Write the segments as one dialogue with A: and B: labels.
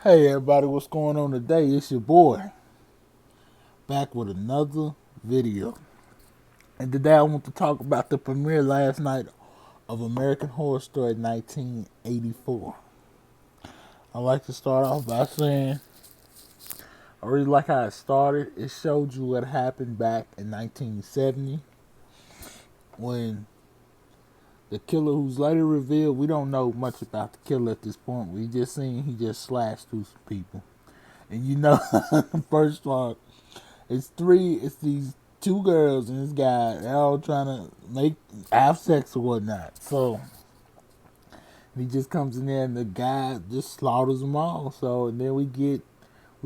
A: Hey everybody, what's going on today? It's your boy back with another video. And today I want to talk about the premiere last night of American Horror Story 1984. I like to start off by saying I really like how it started. It showed you what happened back in 1970 when the killer, who's later revealed, we don't know much about the killer at this point. We just seen he just slashed through some people. And first one, it's these two girls and this guy. They're all trying to have sex or whatnot. So he just comes in there and the guy just slaughters them all. So and then we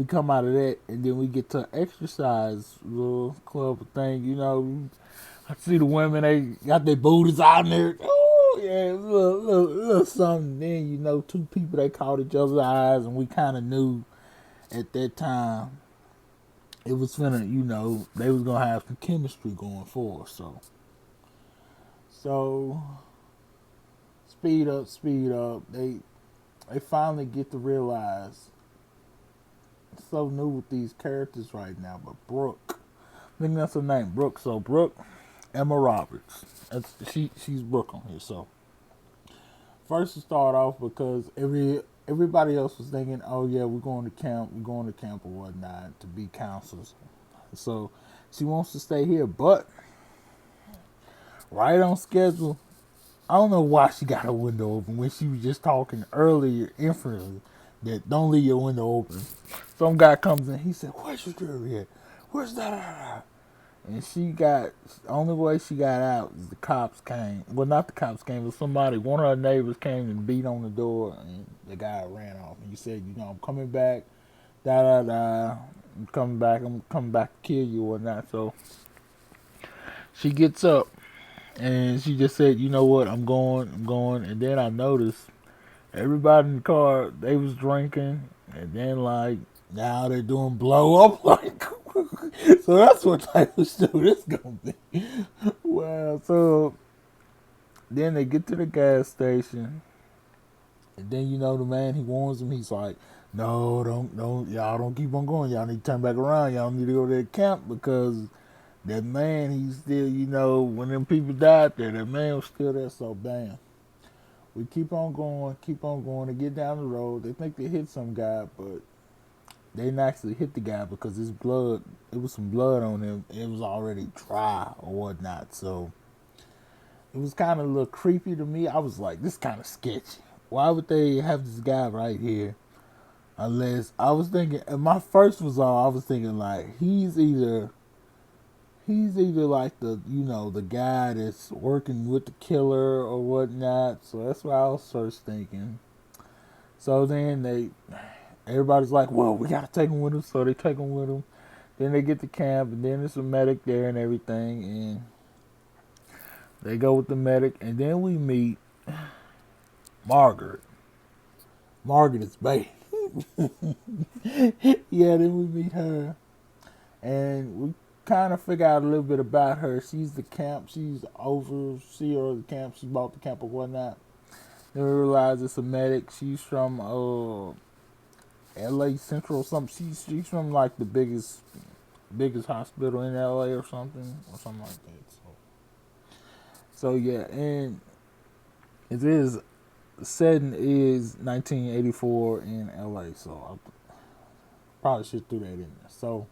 A: come out of that and then we get to exercise little club thing. I see the women, they got their booties out there. Oh yeah, little something. Then two people, they caught each other's eyes and we kind of knew at that time it was finna, they was gonna have some chemistry going forward. So speed up, speed up. They finally get to realize it's so new with these characters right now. But Brooke, I think that's her name, Brooke. So Brooke, Emma Roberts. She's Brooke on here. So first to start off because everybody else was thinking, oh yeah, we're going to camp or whatnot to be counselors. So she wants to stay here, but right on schedule. I don't know why she got her window open when she was just talking earlier, infinitely, that don't leave your window open. Some guy comes in, he said, "Where's your jewelry at? Where's that?" And the only way she got out is the cops came. Well, not the cops came, but one of her neighbors came and beat on the door, and the guy ran off. And he said, "I'm coming back, da da da. I'm coming back to kill you or not." So she gets up and she just said, "You know what? I'm going." And then I noticed everybody in the car, they was drinking, and then like now they're doing blow up like. So that's what type of show this gonna be. Well, so then they get to the gas station, and then the man, he warns them. He's like, "No, don't, y'all don't keep on going. Y'all need to turn back around. Y'all need to go to the camp because that man, he's still, when them people died there, that man was still there." So bam, we keep on going. They get down the road. They think they hit some guy, but they didn't actually hit the guy because his blood, it was some blood on him. It was already dry or whatnot. So it was kind of a little creepy to me. I was like, this kind of sketchy. Why would they have this guy right here? Unless I was thinking, and my first was all I was thinking like he's either like the guy that's working with the killer or whatnot. So that's what I was first thinking. So then everybody's like, well, we gotta take him with us. So they take him with them. Then they get to camp, and then there's a medic there and everything, and they go with the medic, and then we meet Margaret. Margaret is bae. Yeah, then we meet her, and we kind of figure out a little bit about her. She's the camp. She's the overseer of the camp. She bought the camp or whatnot. Then we realize it's a medic. She's from L.A. Central or something. She's from like the biggest hospital in L.A. or something like that. So yeah, and it is setting is 1984 in L.A. So I probably should throw that in there. So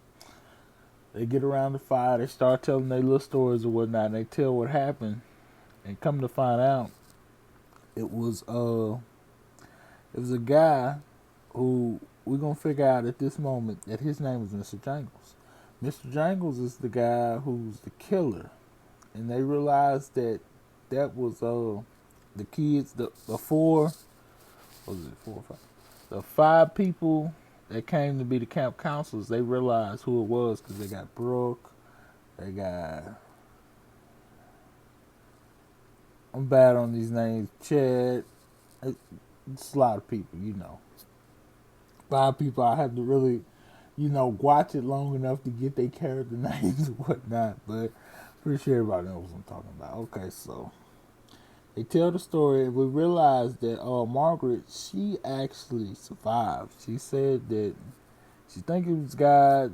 A: they get around the fire. They start telling their little stories or whatnot. And they tell what happened, and come to find out, it was a guy who we're gonna figure out at this moment that his name is Mr. Jangles. Mr. Jangles is the guy who's the killer, and they realized that was the kids, the four, what was it, 4 or 5, the 5 people that came to be the camp counselors. They realized who it was because they got Brooke, they got, I'm bad on these names, Chad. It's a lot of people. 5 people I have to really, watch it long enough to get their character names and whatnot. But pretty sure everybody knows what I'm talking about. Okay, so They tell the story, and we realize that Margaret, she actually survived. She said that she think it was God.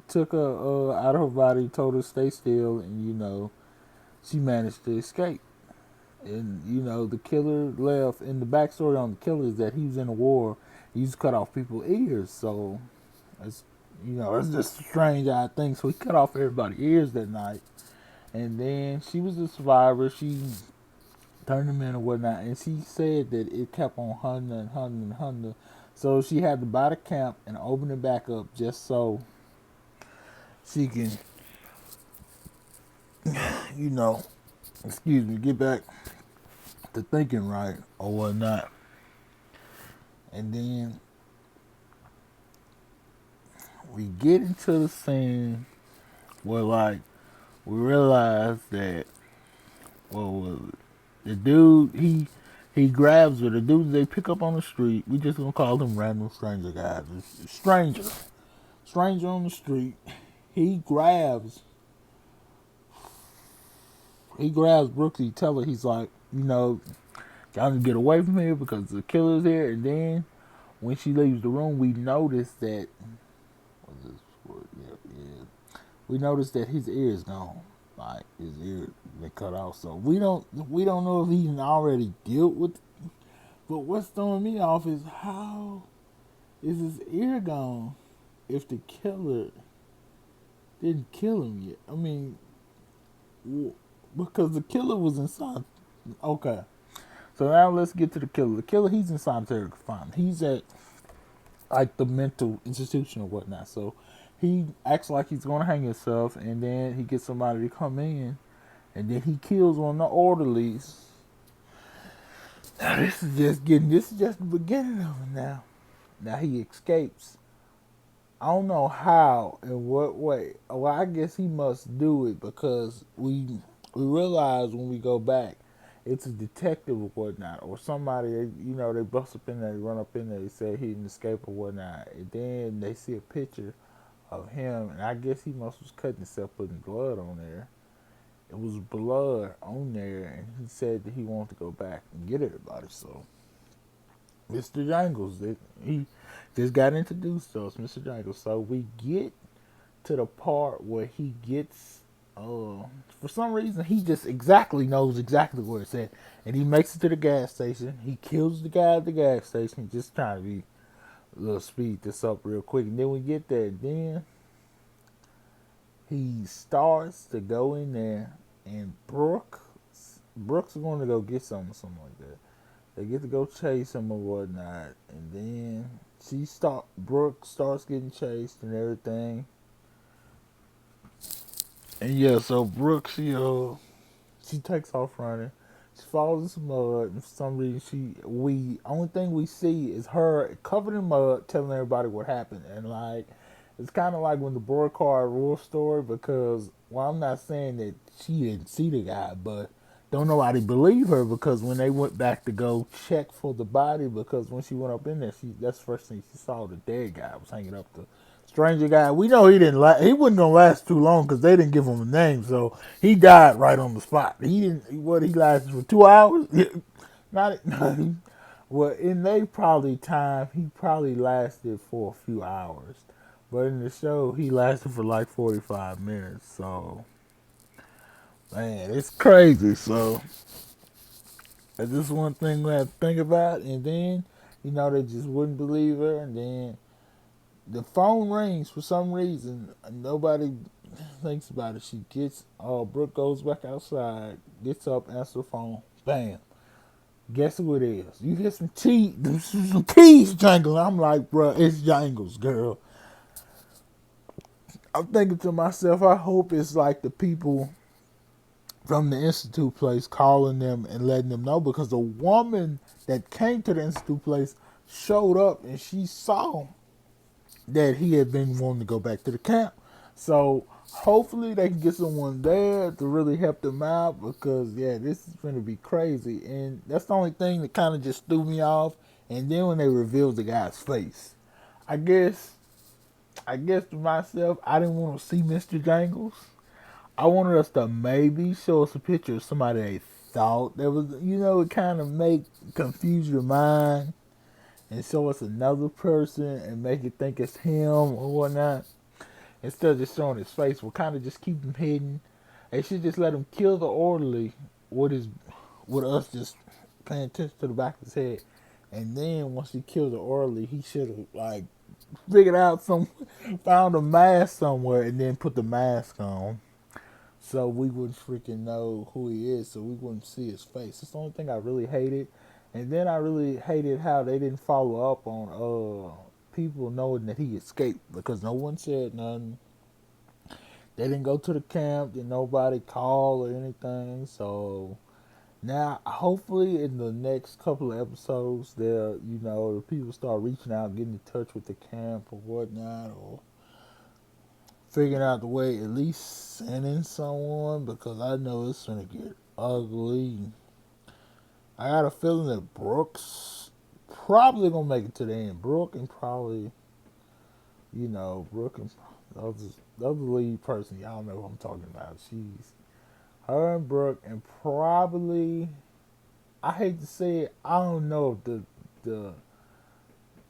A: Took her out of her body, told her to stay still, and she managed to escape. And the killer left. And the backstory on the killer is that he was in a war. He used to cut off people's ears. So it's it's just strange odd thing. So he cut off everybody's ears that night. And then she was a survivor. She turned them in and whatnot. And she said that it kept on hunting and hunting and hunting. So she had to buy the camp and open it back up just so she can, you know, get back to thinking right or whatnot. And then we get into the scene where, like, we realize that, well, the dude, he grabs her. The dude they pick up on the street, we just gonna call him random stranger, guys. Stranger on the street. He grabs, Brooks. He tell her, he's like, y'all need to get away from here because the killer's here. And then when she leaves the room, we notice that, we notice that his ear is gone. Like his ear been cut off. So we don't know if he already dealt with. But what's throwing me off is how is his ear gone if the killer didn't kill him yet? I mean, because the killer was inside. Okay, so now let's get to the killer. The killer, he's in solitary confinement. He's at like the mental institution or whatnot. So he acts like he's gonna hang himself, and then he gets somebody to come in, and then he kills one of the orderlies. Now this is just the beginning of it. Now he escapes. I don't know how and what way. Well, I guess he must do it because we realize when we go back, it's a detective or whatnot, or somebody. They bust up in there, they run up in there, they say he didn't escape or whatnot, and then they see a picture of him, and I guess he must was cutting himself, putting blood on there. It was blood on there, and he said that he wanted to go back and get everybody. So Mr. Jangles, he just got introduced to us, Mr. Jangles. So we get to the part where he gets, for some reason, he just knows exactly where it's at. And he makes it to the gas station. He kills the guy at the gas station, just trying to be a little speed this up real quick. And then we get there, then he starts to go in there, and Brooks is going to go get something like that. They get to go chase him or whatnot, and then Brooke starts getting chased and everything. And yeah, so Brooke, she takes off running. She falls in some mud, and for some reason, only thing we see is her covered in mud, telling everybody what happened. And like, it's kind of like when the Boricard Rule story, because I'm not saying that she didn't see the guy, but don't nobody believe her because when they went back to go check for the body, because when she went up in there, that's the first thing she saw. The dead guy was hanging up. The stranger guy, we know he didn't. He wasn't gonna last too long because they didn't give him a name, so he died right on the spot. He didn't. He lasted for 2 hours. Not. Well, in they probably time, he probably lasted for a few hours, but in the show, he lasted for like 45 minutes. So man, it's crazy. So that's just one thing we have to think about. And then, they just wouldn't believe her. And then the phone rings for some reason. Nobody thinks about it. She gets, Brooke goes back outside, gets up, answers the phone. Bam. Guess who it is? You hear some keys jangling. I'm like, bruh, it's Jangles, girl. I'm thinking to myself, I hope it's like the people from the Institute place calling them and letting them know, because the woman that came to the Institute place showed up and she saw that he had been wanting to go back to the camp. So hopefully they can get someone there to really help them out, because yeah, this is going to be crazy. And that's the only thing that kind of just threw me off. And then when they revealed the guy's face, I guess to myself, I didn't want to see Mr. Jangles. I wanted us to maybe show us a picture of somebody they thought. There was, it kind of confuse your mind and show us another person and make you think it's him or whatnot. Instead of just showing his face, we'll kind of just keep him hidden. They should just let him kill the orderly with us just paying attention to the back of his head. And then once he killed the orderly, he should have figured out found a mask somewhere and then put the mask on. So we wouldn't freaking know who he is, so we wouldn't see his face. That's the only thing I really hated. And then I really hated how they didn't follow up on people knowing that he escaped because no one said nothing. They didn't go to the camp, did nobody call or anything. So now hopefully in the next couple of episodes the people start reaching out, getting in touch with the camp or whatnot, or figuring out the way at least sending someone, because I know it's gonna get ugly. I got a feeling that Brooks probably gonna make it to the end. Brooke and probably, Brooke and the other lead person, y'all know who I'm talking about. She's her and Brooke, and probably, I hate to say it, I don't know if the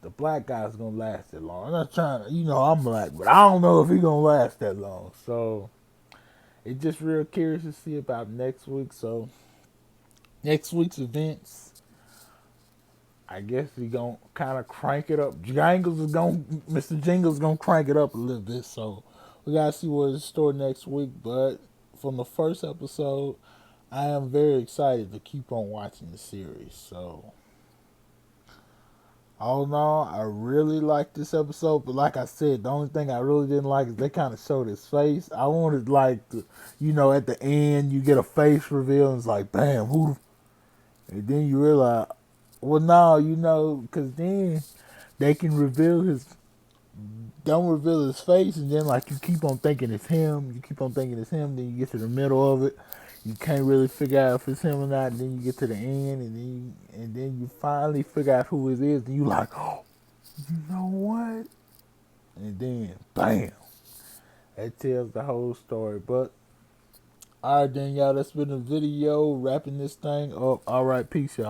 A: the black guy's gonna last that long. I'm not trying to, I'm black, but I don't know if he's gonna last that long. So it's just real curious to see about next week. So next week's events, I guess we gonna kind of crank it up. Mr. Jingles gonna crank it up a little bit. So we gotta see what's in store next week. But from the first episode, I am very excited to keep on watching the series. So all in all, I really like this episode, but like I said, the only thing I really didn't like is they kind of showed his face. I wanted at the end you get a face reveal and it's like, bam, who? And then you realize, well, no, because then they can don't reveal his face, and then you keep on thinking it's him. You keep on thinking it's him. Then you get to the middle of it, you can't really figure out if it's him or not. And then you get to the end, and then you finally figure out who it is, and you like, oh, you know what? And then, bam, that tells the whole story. But all right, then, y'all, that's been the video wrapping this thing up. All right, peace, y'all.